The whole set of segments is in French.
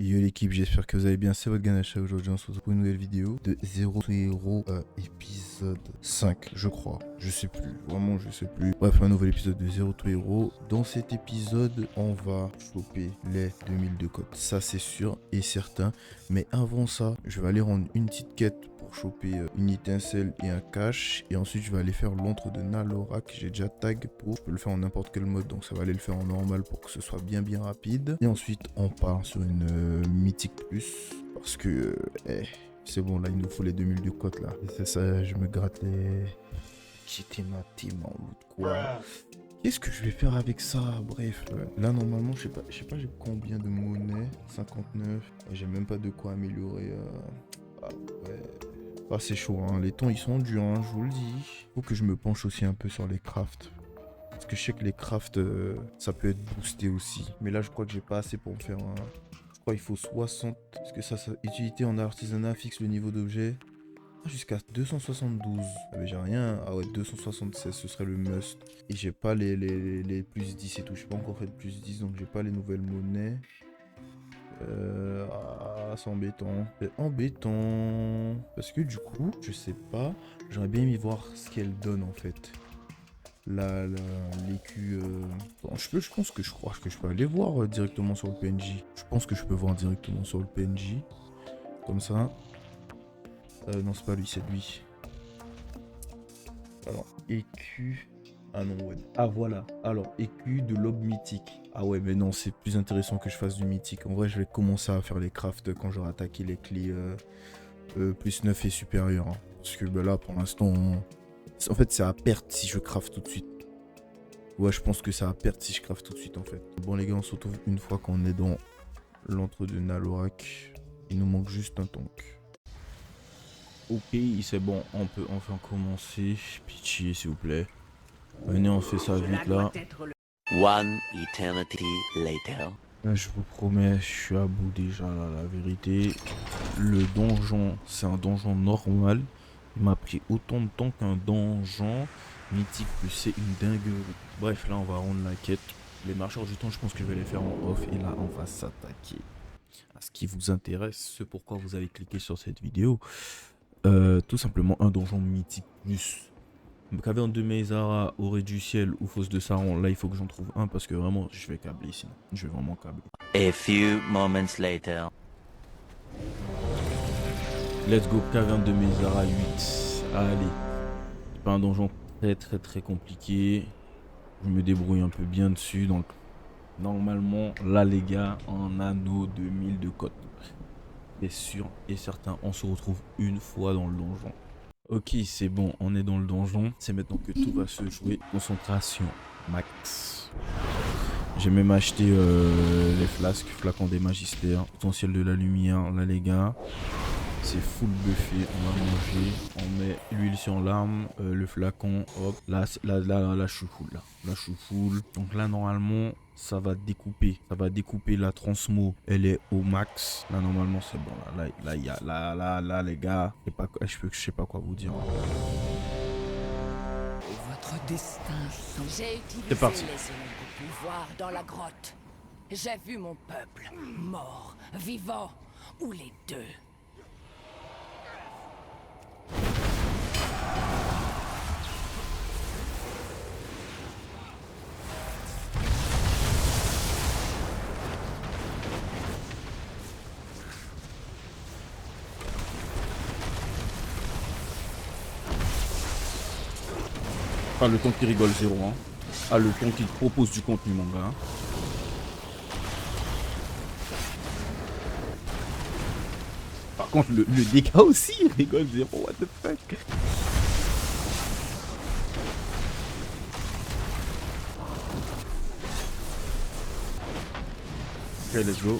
Yo l'équipe, j'espère que vous allez bien, c'est votre Ganacha. Aujourd'hui on se retrouve pour une nouvelle vidéo de Zero to Hero épisode 5 je crois, je sais plus, vraiment je sais plus. Bref, un nouvel épisode de Zero to Hero. Dans cet épisode on va choper les 2000 de code, ça c'est sûr et certain. Mais avant ça, je vais aller rendre une petite quête pour choper une étincelle et un cache. Et ensuite je vais aller faire l'antre de Nalorak. J'ai déjà tag pour, je peux le faire en n'importe quel mode, donc ça va aller le faire en normal pour que ce soit bien rapide. Et ensuite on part sur une mythique plus, parce que c'est bon, là il nous faut les 2000 de cote là. Et c'est ça, je me gratte les... J'étais ma team en loot quoi. Qu'est-ce que je vais faire avec ça? Bref, là normalement je sais pas j'ai combien de monnaie. 59. J'ai même pas de quoi améliorer. Ah ouais. Ah c'est chaud hein, les temps ils sont durs hein, je vous le dis. Faut que je me penche aussi un peu sur les crafts. Parce que je sais que les crafts ça peut être boosté aussi. Mais là je crois que j'ai pas assez pour me faire un... Je crois qu'il faut 60. Parce que ça utilité en artisanat fixe le niveau d'objet. Jusqu'à 272. Ah mais j'ai rien. Ah ouais, 276 ce serait le must. Et j'ai pas les plus 10 et tout. Je n'ai pas encore fait de plus 10 donc j'ai pas les nouvelles monnaies. C'est embêtant. C'est embêtant. Parce que du coup, je sais pas. J'aurais bien aimé voir ce qu'elle donne en fait. L'écu. Bon, je pense que je crois que je peux aller voir directement sur le PNJ. Je pense que je peux voir directement sur le PNJ. Comme ça. Non, c'est pas lui, c'est lui. Alors, écu. Ah non, ouais. Ah voilà. Alors, écu de l'aube mythique. Ah ouais, mais non, c'est plus intéressant que je fasse du mythique. En vrai, je vais commencer à faire les crafts quand j'aurai attaqué les clés plus 9 et supérieur. Hein. Parce que bah, là, pour l'instant, en fait, c'est à perte si je craft tout de suite. Ouais, je pense que c'est à perte si je craft tout de suite, en fait. Bon, les gars, on se retrouve une fois qu'on est dans l'antre de Nalorak. Il nous manque juste un tank. Ok, c'est bon, on peut enfin commencer. Pitié, s'il vous plaît. Venez, on fait ça vite là. One eternity later. Là, je vous promets, je suis à bout déjà là, la vérité. Le donjon, c'est un donjon normal. Il m'a pris autant de temps qu'un donjon mythique, plus c'est une dinguerie. Bref, là, on va rendre la quête. Les marcheurs du temps, je pense que je vais les faire en off. Et là, on va s'attaquer à ce qui vous intéresse, ce pourquoi vous allez cliquer sur cette vidéo. Tout simplement un donjon mythique plus. Caverne de Mezara, Orée du ciel ou fosse de Saron. Là il faut que j'en trouve un parce que vraiment je vais câbler sinon. Je vais vraiment câbler. A few moments later. Let's go, caverne de Mezara 8. Allez. C'est pas un donjon très compliqué. Je me débrouille un peu bien dessus. Donc normalement là les gars, en anneau 2000 de cote. C'est sûr et certain, on se retrouve une fois dans le donjon. Ok, c'est bon, on est dans le donjon. C'est maintenant que tout va se jouer. Concentration max. J'ai même acheté les flasques, flacons des magistères, potentiel de la lumière. Là les gars, c'est full buffé. On va manger, on met l'huile sur l'arme, le flacon, hop. Là, je suis full là. Là je suis full. Donc là normalement ça va découper la transmo, elle est au max. Là normalement c'est bon là il y a là les gars, je sais pas quoi vous dire. Votre destin semble... J'ai utilisé C'est parti. les ondes du pouvoir dans la grotte. J'ai vu mon peuple, mort, vivant, ou les deux. Ah, le ton qui rigole zéro hein. Ah, le ton qui propose du contenu mon gars. Par contre le dégât aussi il rigole zéro, what the fuck. Ok, let's go.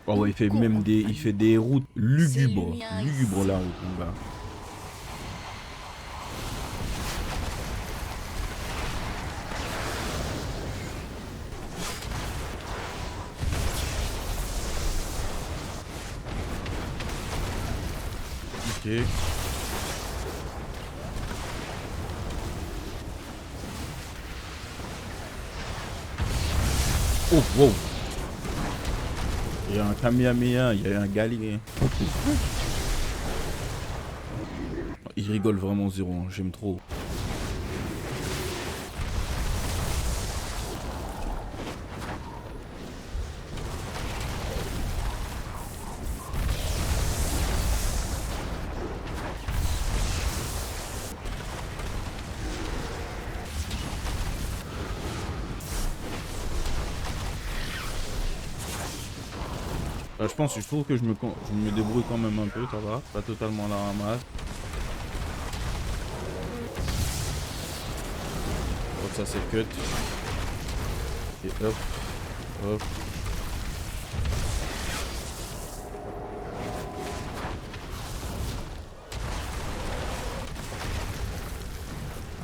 Oh ouais, il fait même des routes lugubres la route mon gars. Ok. Oh, wow. Il y a un Kamehameha, il y a un Galilée. Il rigole vraiment zéro, hein. J'aime trop. Je trouve que je me débrouille quand même un peu, ça va. Pas totalement à la ramasse. Donc ça c'est cut. Et hop, hop.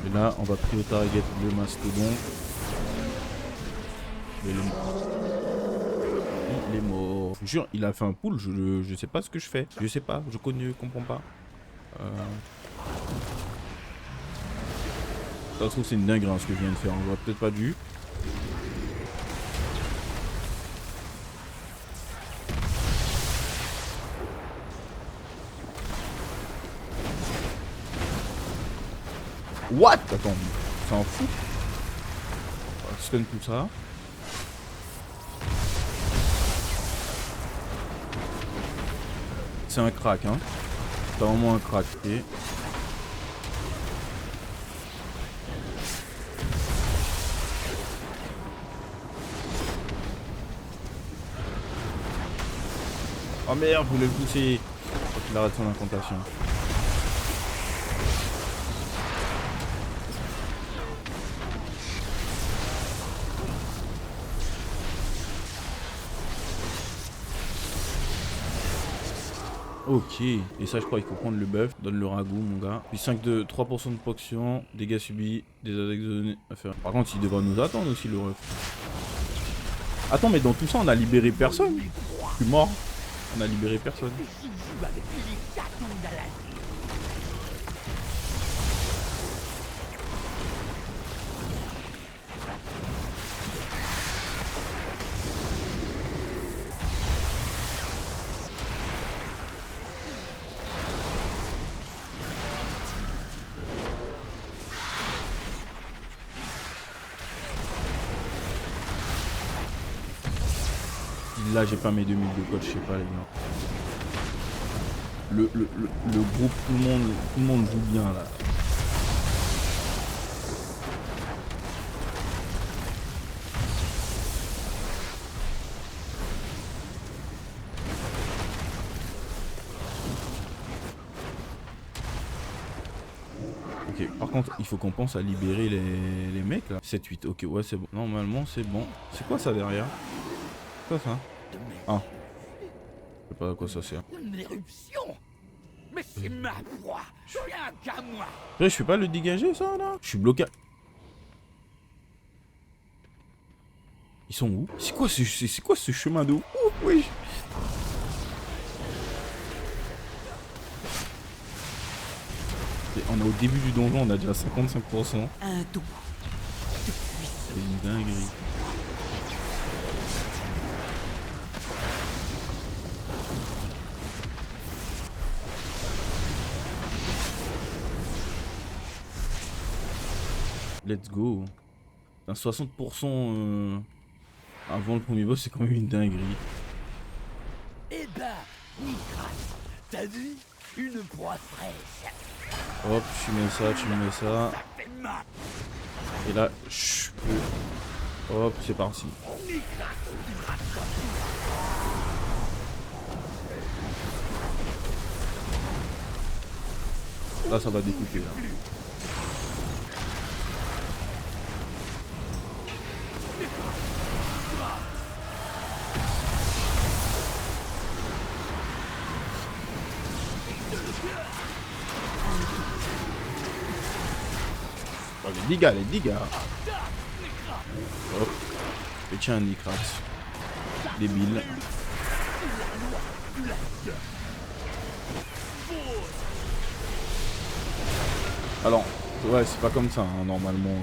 Et là, on va prio target le mastodon. Et il est mort. Je vous jure, il a fait un pull, je sais pas ce que je fais. Je sais pas, je comprends pas. Ça se trouve c'est une dingue hein, ce que je viens de faire, on voit peut-être pas dû. What? Attends, ça en fout. On va stun tout ça. C'est un crack hein. C'est vraiment un crack. Et... oh merde, je voulais le pousser. Faut qu'il arrête son incantation. Ok, et ça je crois qu'il faut prendre le buff, donne le ragoût mon gars. Puis 3% de potion, dégâts subis, des attaques données à faire. Par contre il devrait nous attendre aussi le ref. Attends mais dans tout ça on a libéré personne. Je suis mort. On a libéré personne. Là j'ai pas mes 2000 de code, je sais pas les gars. Le groupe, tout le monde joue bien là. Ok, par contre il faut qu'on pense à libérer les mecs là. 7-8, ok ouais c'est bon. Normalement c'est bon. C'est quoi ça derrière? C'est quoi ça? Ah. Je sais pas à quoi ça sert. Une éruption. Mais c'est ma proie. Rien qu'à moi. Ouais, je peux pas le dégager ça là? Je suis bloqué. Ils sont où? C'est quoi ce chemin de ouf? Oui. On est au début du donjon, on a déjà 55%. Un doux. C'est une dinguerie. Let's go. Un 60% avant le premier boss, c'est quand même une dinguerie. Eh ben, Nikras, t'as vu? Une proie fraîche. Hop, tu mets ça. Ça fait mal. Et là, je peux... Hop, c'est parti. Là, ça va découper là. Oh, les dégâts. Hop. Et tiens, Nikras. Débile. Alors, ouais, c'est pas comme ça, hein, normalement.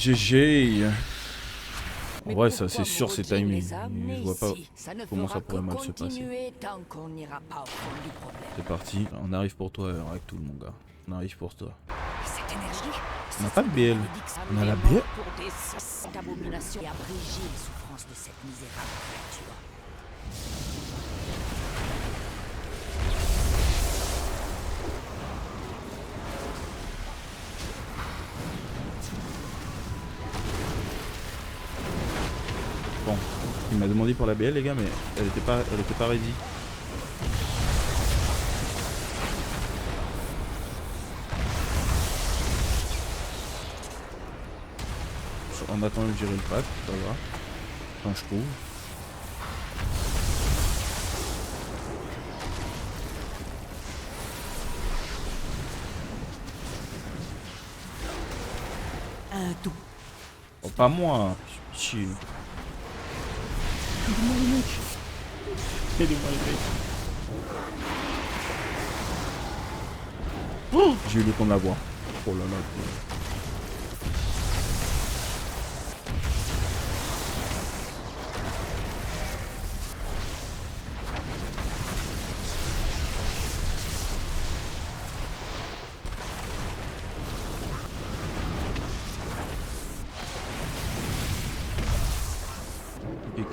GG. En Mais vrai, ça pourquoi c'est sûr, c'est Morodin timing. les a amenés Je vois pas ici? Ça ne comment fera ça pourrait que mal se passer. continuer tant qu'on n'ira pas au fond du problème. C'est parti. On arrive pour toi, Raktul, mon gars. On arrive pour toi. Cette énergie. On n'a pas de BL. On a la BL. Pour des abominations et abréger les souffrances de cette misérable créature. Bon, il m'a demandé pour la BL, les gars, mais elle était pas ready. On attend de gérer le pack, ça va. Enfin, je trouve. Un tout. Oh, pas moi. Chill. Aidez-moi les mecs. Aidez-moi les mecs. Oh, j'ai eu le temps de la voir. Oh là là.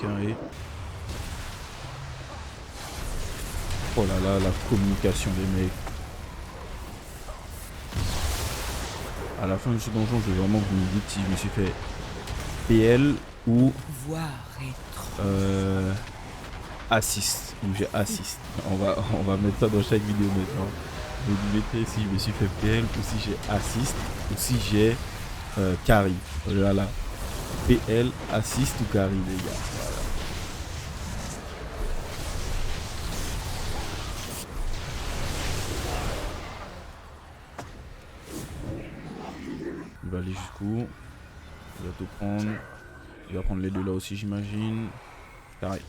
Carré. Oh là là, la communication des mecs. À la fin de ce donjon, je veux vraiment que vous me dites si je me suis fait PL ou assist. Ou j'ai assist. On va mettre ça dans chaque vidéo maintenant. Vous me mettez si je me suis fait PL ou si j'ai assist ou si j'ai carry. Voilà. PL, assist ou carry, les gars. Voilà. Il va aller jusqu'où? Il va tout prendre. Il va prendre les deux là aussi, j'imagine. Carré.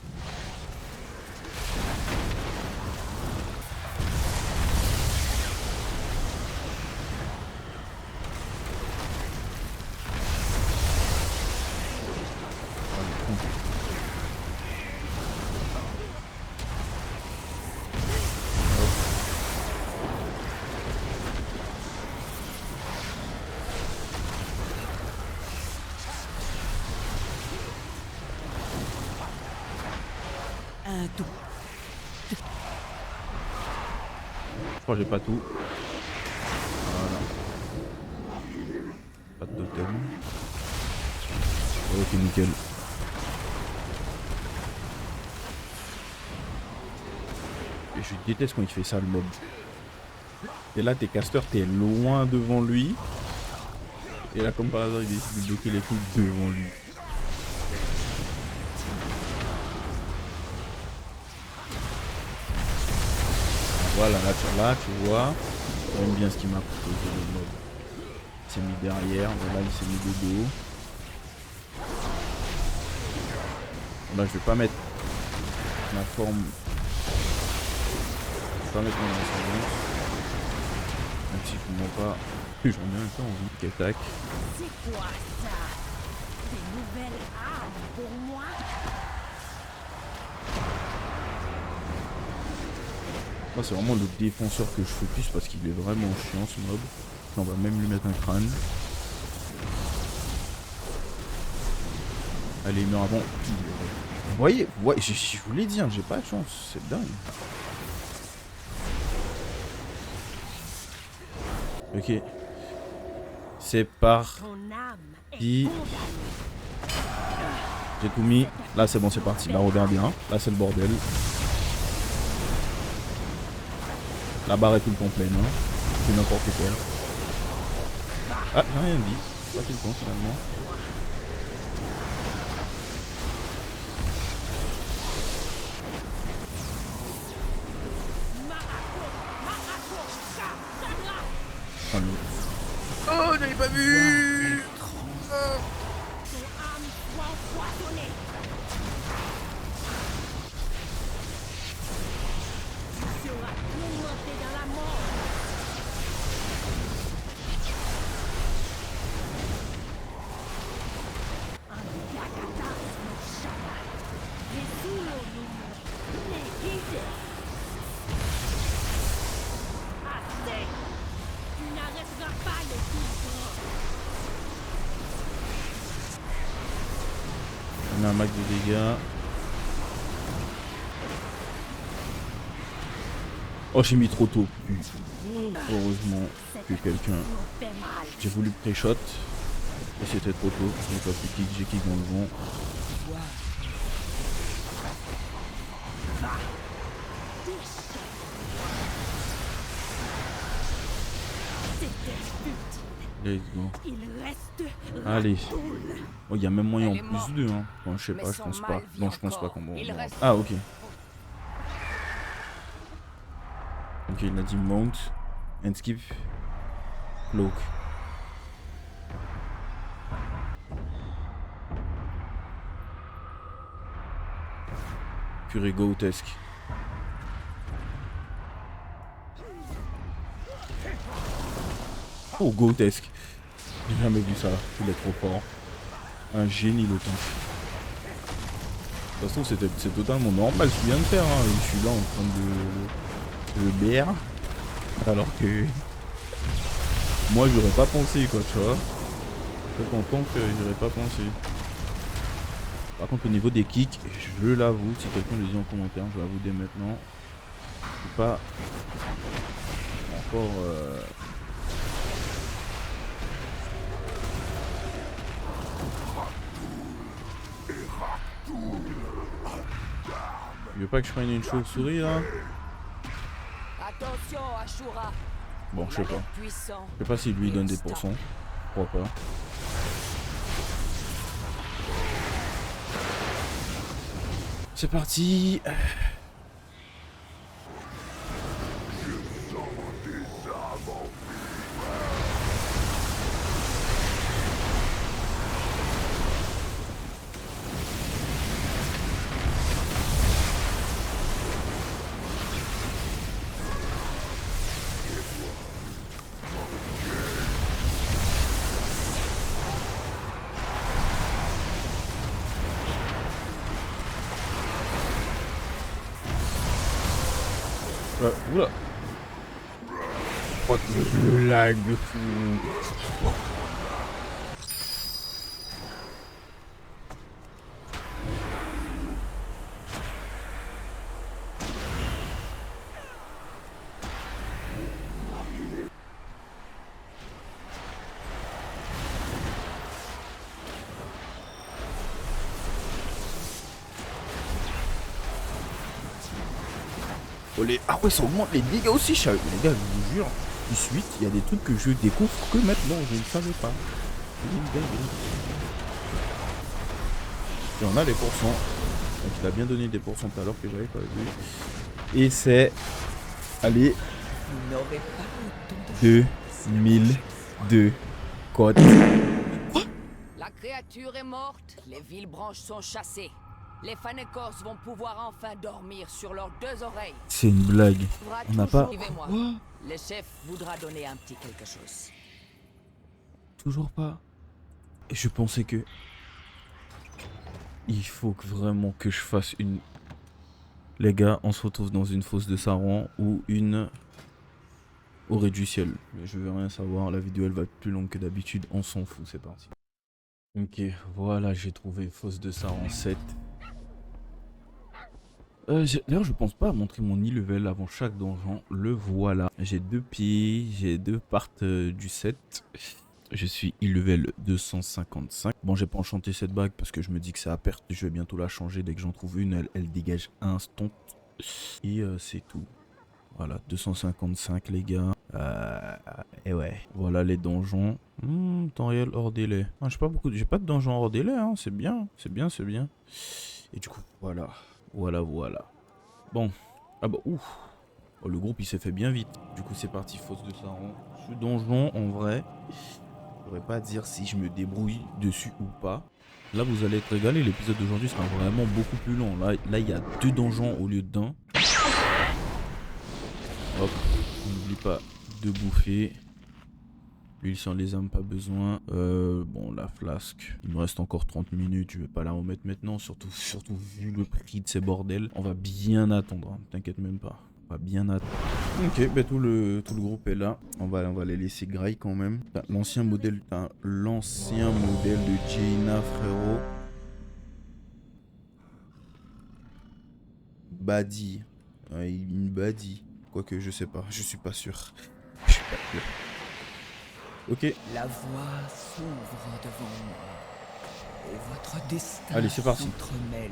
Un tout. Je crois que j'ai pas tout. Voilà. Pas de totem. Ok, nickel. Et je déteste quand il fait ça, le mob. Et là, tes casters, t'es loin devant lui. Et là, comme par hasard, il décide de bloquer les coups devant lui. Voilà, là, tu vois. J'aime bien ce qu'il m'a proposé, le mob. Il s'est mis derrière, voilà, il s'est mis de dos. Là, je vais pas mettre ma forme. Je vais pas mettre mon ascendance. Même si je ne mens pas. J'en ai un peu envie. Ok, tac. C'est quoi ça? Des nouvelles armes pour moi? Moi, c'est vraiment le défenseur que je focus parce qu'il est vraiment chiant, ce mob. On va même lui mettre un crâne. Allez, il meurt avant. Vous voyez, je vous l'ai dit, hein, j'ai pas de chance, c'est dingue. Ok. C'est parti. J'ai tout mis. Là, c'est bon, c'est parti. Là, regarde bien. Là, c'est le bordel. La barre est tout le temps pleine. Hein. C'est n'importe quoi. Ah, j'ai rien dit. Pas tout le temps, finalement. Oh, j'avais pas vu. un max de dégâts. Oh, j'ai mis trop tôt. Heureusement que quelqu'un... J'ai voulu pré-shot. Et c'était trop tôt. J'ai pas pu kick, j'ai kick dans le vent. Let's go. Allez. Oh, il y a même moyen en plus 2. Hein. Bon, je sais pas, je pense pas. Non, je pense pas qu'on va. Ah, ok. Ok, il a dit mount. And skip. Cloak. Purée grotesque. Oh, grotesque. J'ai jamais vu ça. Il est trop fort. Un génie le temps. De toute façon, c'est totalement normal ce qu'il vient de faire. Hein. Je suis là en train de BR. Alors que moi, j'aurais pas pensé quoi, tu vois. Je comprends que j'aurais pas pensé. Par contre, au niveau des kicks, je l'avoue, si quelqu'un le dit en commentaire, je l'avoue dès maintenant. Je suis pas encore. Il veut pas que je prenne une chauve-souris là? Attention, Ashura. Bon, je sais pas. Je sais pas s'il lui donne des pourcents. Je crois pas. C'est parti. Oula. Oh, le lag de fou. Oh, ah ouais, ça augmente les dégâts aussi, les gars, je vous jure. De suite, il y a des trucs que je découvre que maintenant, je ne savais pas. Et on a les pourcents. Donc il a bien donné des pourcents tout à l'heure que j'avais pas vu. Et c'est... Allez. 2002 code. Quoi? La créature est morte, les villes branches sont chassées. Les Fanekos vont pouvoir enfin dormir sur leurs deux oreilles. C'est une blague. On n'a pas... Quoi? Le chef voudra donner un petit quelque chose. Toujours pas. Et je pensais que... Il faut que vraiment que je fasse une... Les gars, on se retrouve dans une fosse de Saran ou une... Orée du ciel. Mais je veux rien savoir, la vidéo elle va être plus longue que d'habitude, on s'en fout, c'est parti. Ok, voilà, j'ai trouvé fosse de Saran 7. D'ailleurs, je pense pas à montrer mon e-level avant chaque donjon. Le voilà. J'ai 2 pieds, j'ai 2 parts du 7. Je suis e-level 255. Bon, j'ai pas enchanté cette bague parce que je me dis que c'est à perte. Je vais bientôt la changer. Dès que j'en trouve une, elle dégage instant. Et c'est tout. Voilà, 255 les gars. Et ouais. Voilà les donjons. Temps réel hors délai. Ah, j'ai pas de donjons hors délai, hein. C'est bien. C'est bien, c'est bien. Et du coup, voilà. Voilà. Bon. Ah bah, ouf. Oh, le groupe, il s'est fait bien vite. Du coup, c'est parti, fosse de Saran. Ce donjon, en vrai, je pourrais pas dire si je me débrouille dessus ou pas. Là, vous allez être régalé. L'épisode d'aujourd'hui sera vraiment beaucoup plus long. Là, il y a 2 donjons au lieu d'1. Hop. N'oublie pas de bouffer. L'huile sans les âmes, pas besoin. Bon, la flasque. Il me reste encore 30 minutes. Je vais pas la remettre maintenant. Surtout vu le prix de ces bordels. On va bien attendre. Hein. T'inquiète même pas. On va bien attendre. Ok, bah tout le groupe est là. On va les laisser graille quand même. L'ancien modèle de Jaina, frérot. baddie. Une baddie. Quoique, je sais pas. Je suis pas sûr. Je suis pas sûr. Ok. La voie s'ouvre devant moi. Et votre destin Allez, c'est parti. s'entremêle.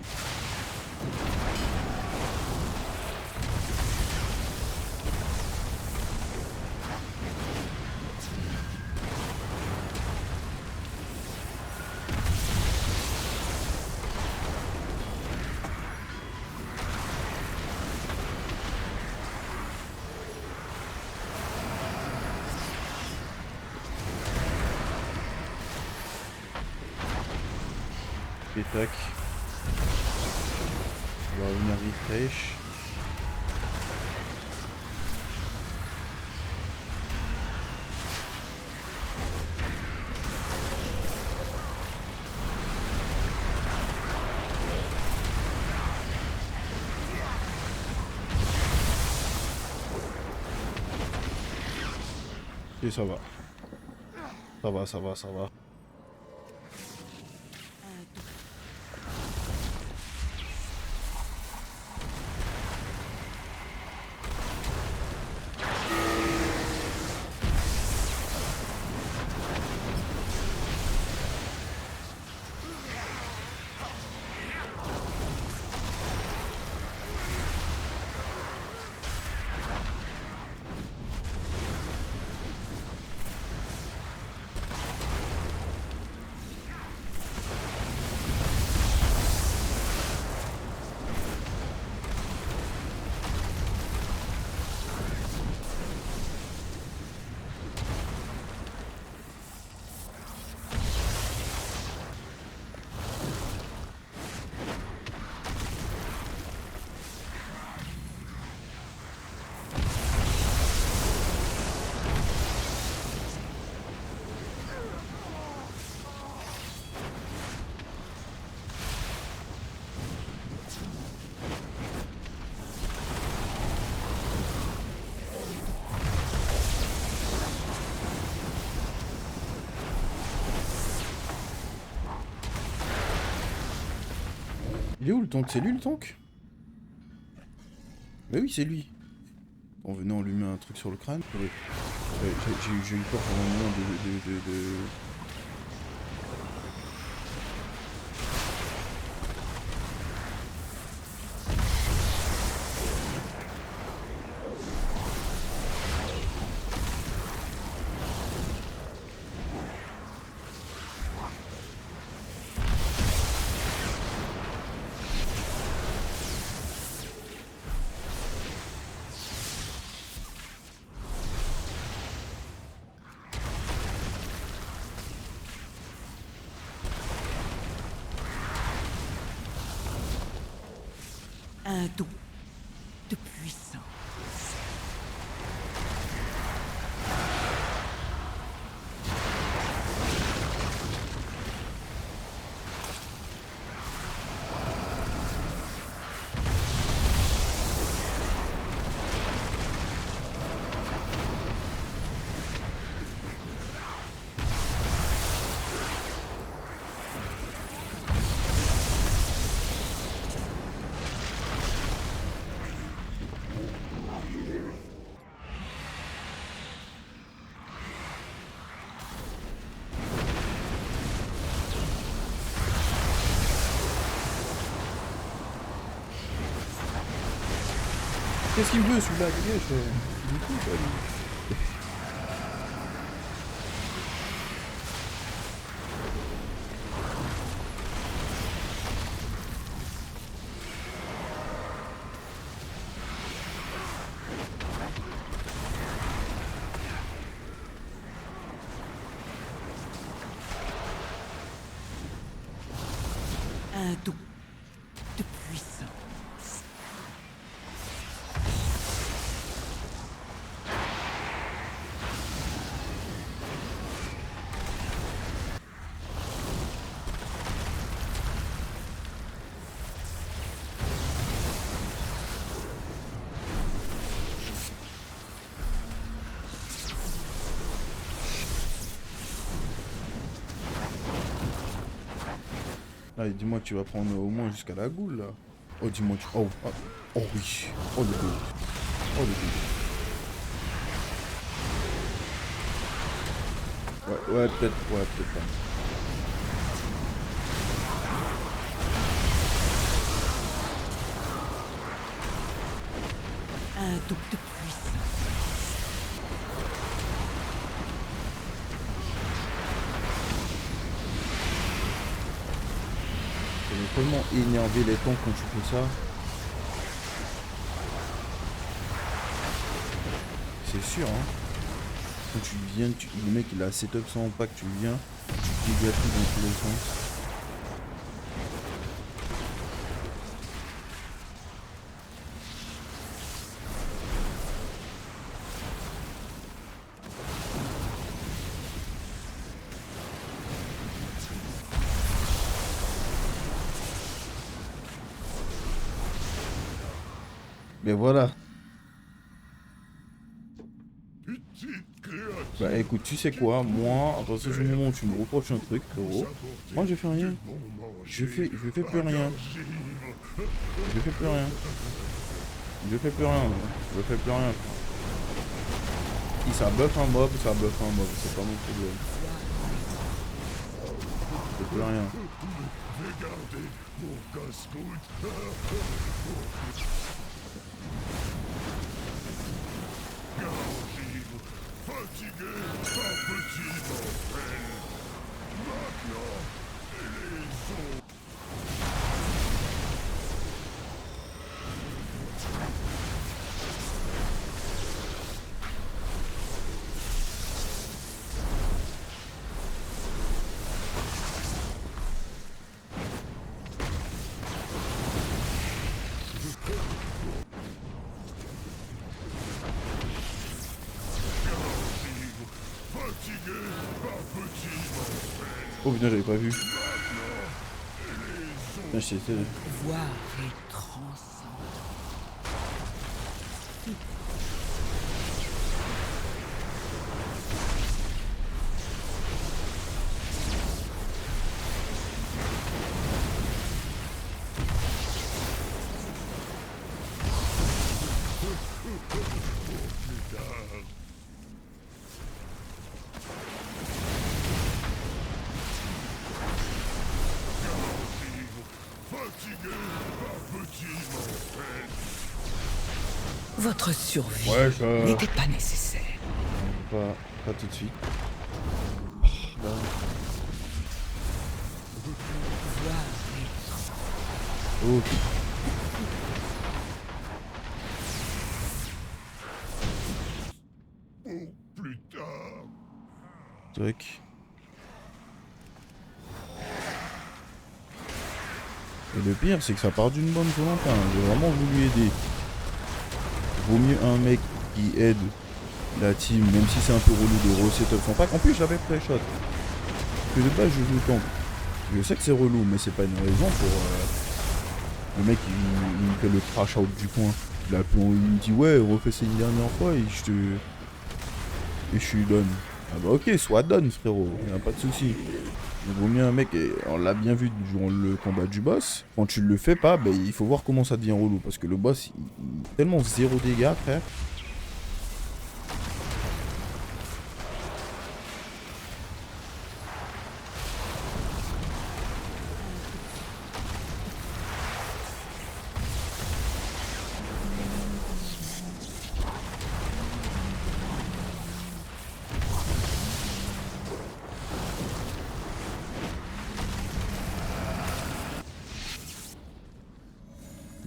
Et tac. On va revenir refresh. Et ça va. Ça va, ça va, ça va. Il est où le tank? C'est lui le tank? Bah oui, c'est lui. En venant, on lui met un truc sur le crâne. Ouais. J'ai eu peur pendant un moment de... Un don de puissance. Qu'est-ce qu'il veut celui-là? Dégage, il est fou, quoi, lui. Un don de puissance. Allez, dis-moi que tu vas prendre au moins jusqu'à la goule, là. Oh, dis-moi que tu... Oh, ah. Oh oui. Oh le goût. Oh le goût. Ouais, peut-être pas. Un double de puissance. Ça va tellement énerver les temps quand tu fais ça. C'est sûr, hein. Quand tu viens, le mec il a setup sans pack, tu viens, tu dégages tout dans tous les sens. Mais voilà. Bah écoute, tu sais quoi, moi, à partir du moment où tu me reproches un truc, frérot, moi je fais rien. Je fais plus rien. Je fais plus rien. Je fais plus rien. Je fais plus rien. Si ça buff un mob, c'est pas mon problème. Je fais plus rien. Oh putain, j'avais pas vu. Putain, j'étais... Voir et transcender. Votre survie Ouais, ça... n'était pas nécessaire. Pas tout de suite. Là. Voir et Oh. Plus tard. Truc. Et le pire, c'est que ça part d'une bonne volonté. Hein. J'ai vraiment voulu aider. Vaut mieux un mec qui aide la team, même si c'est un peu relou de resetup son pack. En plus, j'avais pré-shot. Que de base, je joue tank. Je sais que c'est relou, mais c'est pas une raison pour... Le mec, il me fait le crash out du coin. Il me dit, ouais, refais ça une dernière fois et je lui donne. Ah bah ok, soit donne, frérot. Y a pas de souci. Il vaut mieux un mec, et on l'a bien vu durant le combat du boss, quand tu le fais pas, bah, il faut voir comment ça devient relou, parce que le boss, il a tellement zéro dégâts, frère.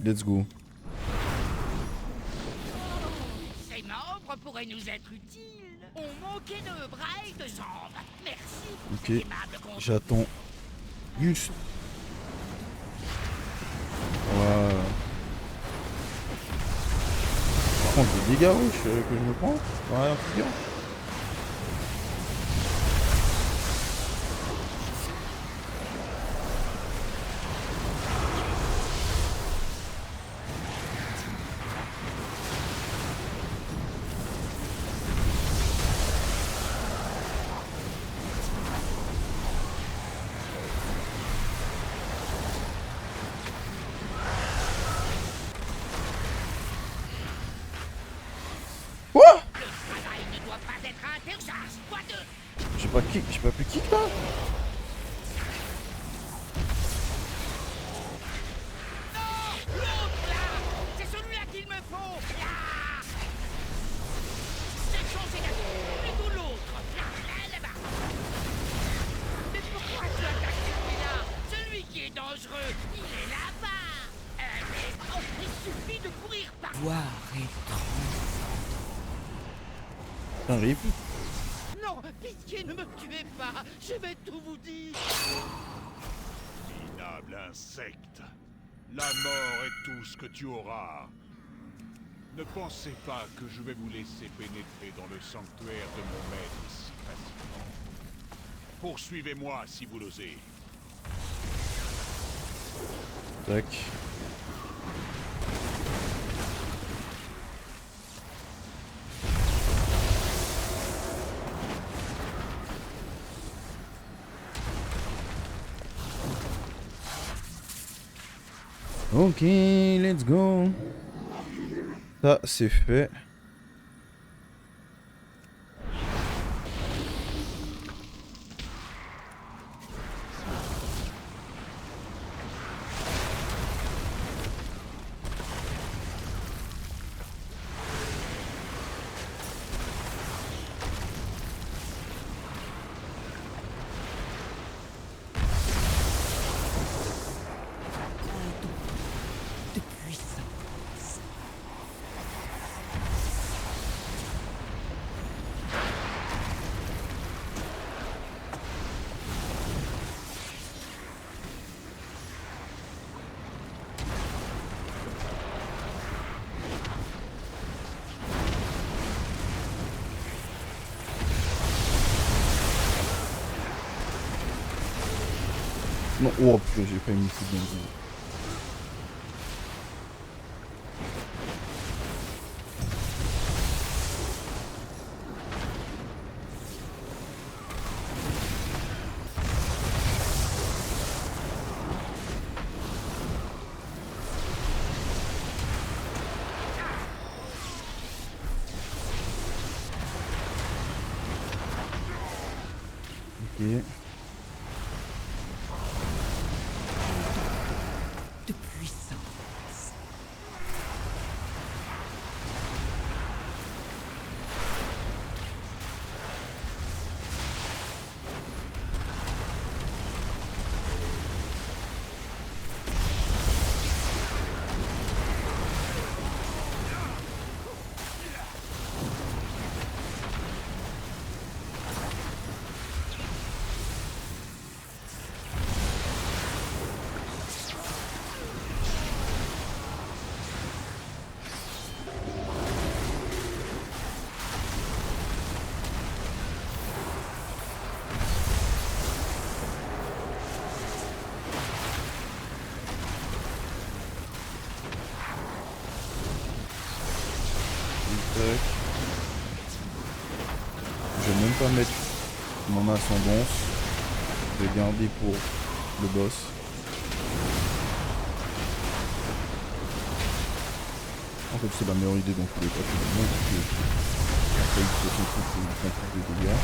Let's go. Ces membres pourraient nous être utiles. On manquait de bras et de jambes. Merci. Ok, Aimable conseil. j'attends juste. Voilà. Par contre, les dégâts rouges que je me prends, ouais, un peu bien. pas kick, j'ai pas pu kick là. L'autre là! C'est celui-là qu'il me faut! Là! Cette chance est gagnée! Plutôt l'autre! Là-bas! Mais pourquoi tu attaques celui-là? Celui qui est dangereux, il est là-bas! Mais il suffit de courir par... Voir étrange. Un rip. Non, pitié, ne me tuez pas! Je vais tout vous dire! Minable insecte, la mort est tout ce que tu auras. Ne pensez pas que je vais vous laisser pénétrer dans le sanctuaire de mon maître si facilement. Poursuivez-moi si vous l'osez. Tac. Ok, let's go. Ça, c'est fait. De puissance. Non, oh putain, j'ai pas mis coup de benzine. Ok. De puissance. Tac. Je vais même pas mettre mon ascendance. Je vais garder pour le boss. En fait, c'est la meilleure idée dans tous les cas, finalement, parce que après, il faut son truc, il prend plus de dégâts.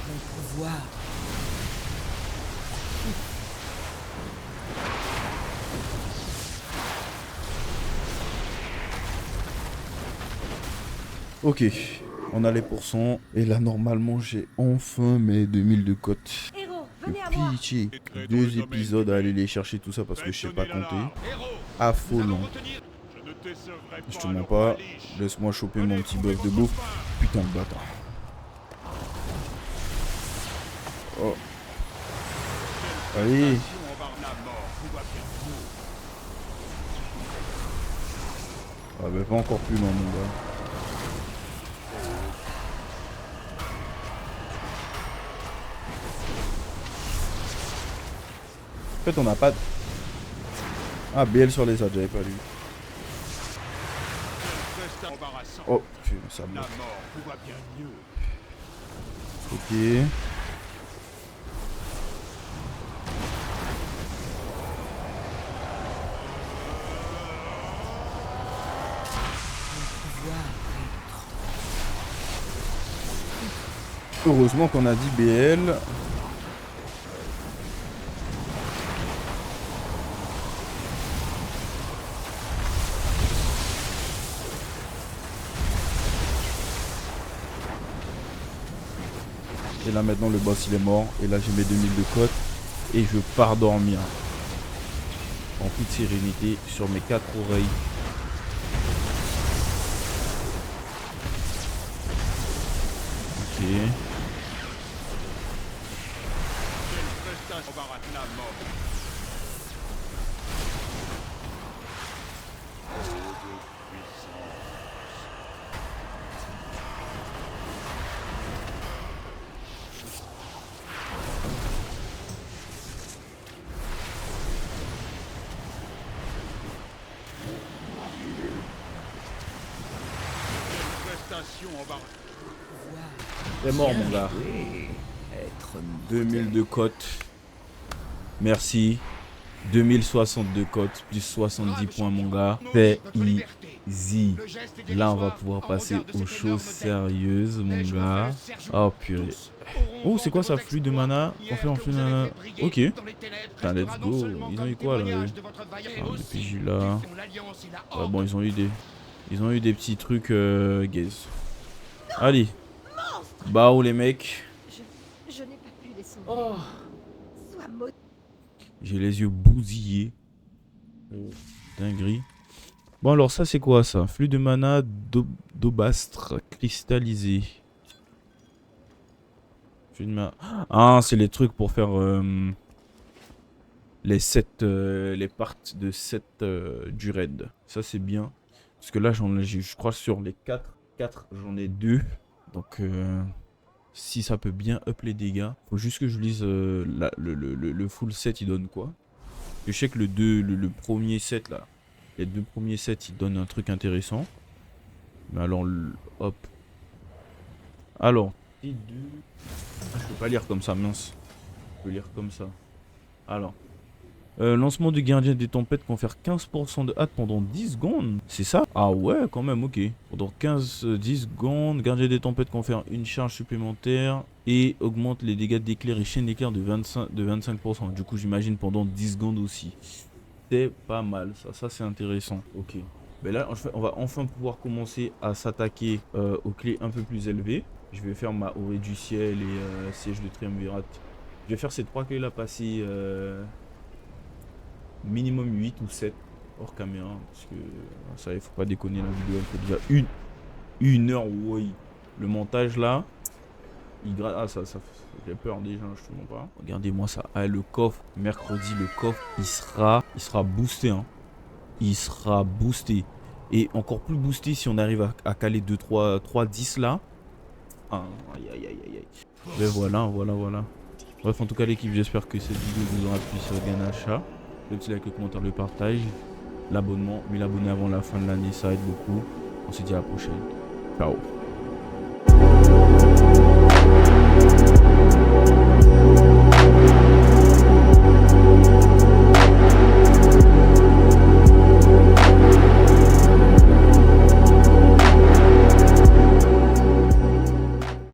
Mon pouvoir. Ok, on a les pourcents. Et là, normalement, j'ai enfin mes 2000 de cote. Héros, venez à moi. Pitié. 2 épisodes à aller les chercher tout ça parce que je sais pas compter. Héros, Affolant. je ne décevrai Je pas te mens le pas. roi Lich. Laisse-moi choper mon petit bœuf de bouffe. Putain de bâtard. Oh. Allez. On va la mort, tout va bien. Ah bah pas encore plus loin mon gars. En fait on n'a pas de... Ah BL sur les autres, j'avais pas lu. Reste embarrassant. Oh putain ça La bloque. mort, tout va bien mieux. Ok. Voir étrange. Heureusement qu'on a dit BL. Et là maintenant le boss il est mort. Et là j'ai mes 2000 de cote. Et je pars dormir. En toute sérénité sur mes 4 oreilles. Ok. T'es mort mon gars. Être 2000 de cote. Merci. 2062 cotes plus 70 points mon gars. C'est easy. Là on va pouvoir passer aux choses sérieuses mon gars. Oh purée. Oh c'est quoi ça, flux de mana? On fait en flux de mana. Ok. Putain let's go. Ils ont eu quoi là eux? Des PJ là. Ouais, bon ils ont eu des petits trucs gaze. Allez. Bah les mecs. Je n'ai pas pu laisser. Oh. Sois maudit. J'ai les yeux bousillés. Dinguerie. Bon alors ça c'est quoi ça? Flux de mana d'Obastre cristallisé. Flux de mana. Ah c'est les trucs pour faire les parts de 7 du raid. Ça c'est bien. Parce que là je crois sur les 4 j'en ai 2. Donc si ça peut bien up les dégâts. Faut juste que je lise le full set il donne quoi. Je sais que le premier set là. Les 2 premiers sets ils donnent un truc intéressant. Mais alors hop. Alors T2. Je peux pas lire comme ça mince. Je peux lire comme ça. Alors. Lancement du gardien des tempêtes confère 15% de hâte pendant 10 secondes. C'est ça? Ah ouais quand même ok. Pendant 10 secondes, gardien des tempêtes confère une charge supplémentaire. Et augmente les dégâts d'éclair et chaîne d'éclair de 25%. Du coup j'imagine pendant 10 secondes aussi. C'est pas mal ça c'est intéressant. Ok. Mais là on va enfin pouvoir commencer à s'attaquer aux clés un peu plus élevées. Je vais faire ma orée du ciel et siège de triumvirate. Je vais faire ces 3 clés là passer... minimum 8 ou 7 hors caméra parce que ça il faut pas déconner, la vidéo elle fait déjà une heure. Oui, le montage là ça j'ai peur déjà, je te mens pas. Regardez-moi ça. Ah, le coffre mercredi, le coffre il sera boosté hein. Il sera boosté et encore plus boosté si on arrive à caler 3 10 là. Ah, aïe. Mais voilà. Bref en tout cas l'équipe, j'espère que cette vidéo vous aura plu sur Ganesha. Le petit like, le commentaire, le partage, l'abonnement, 1000 abonnés avant la fin de l'année, ça aide beaucoup. On se dit à la prochaine. Ciao.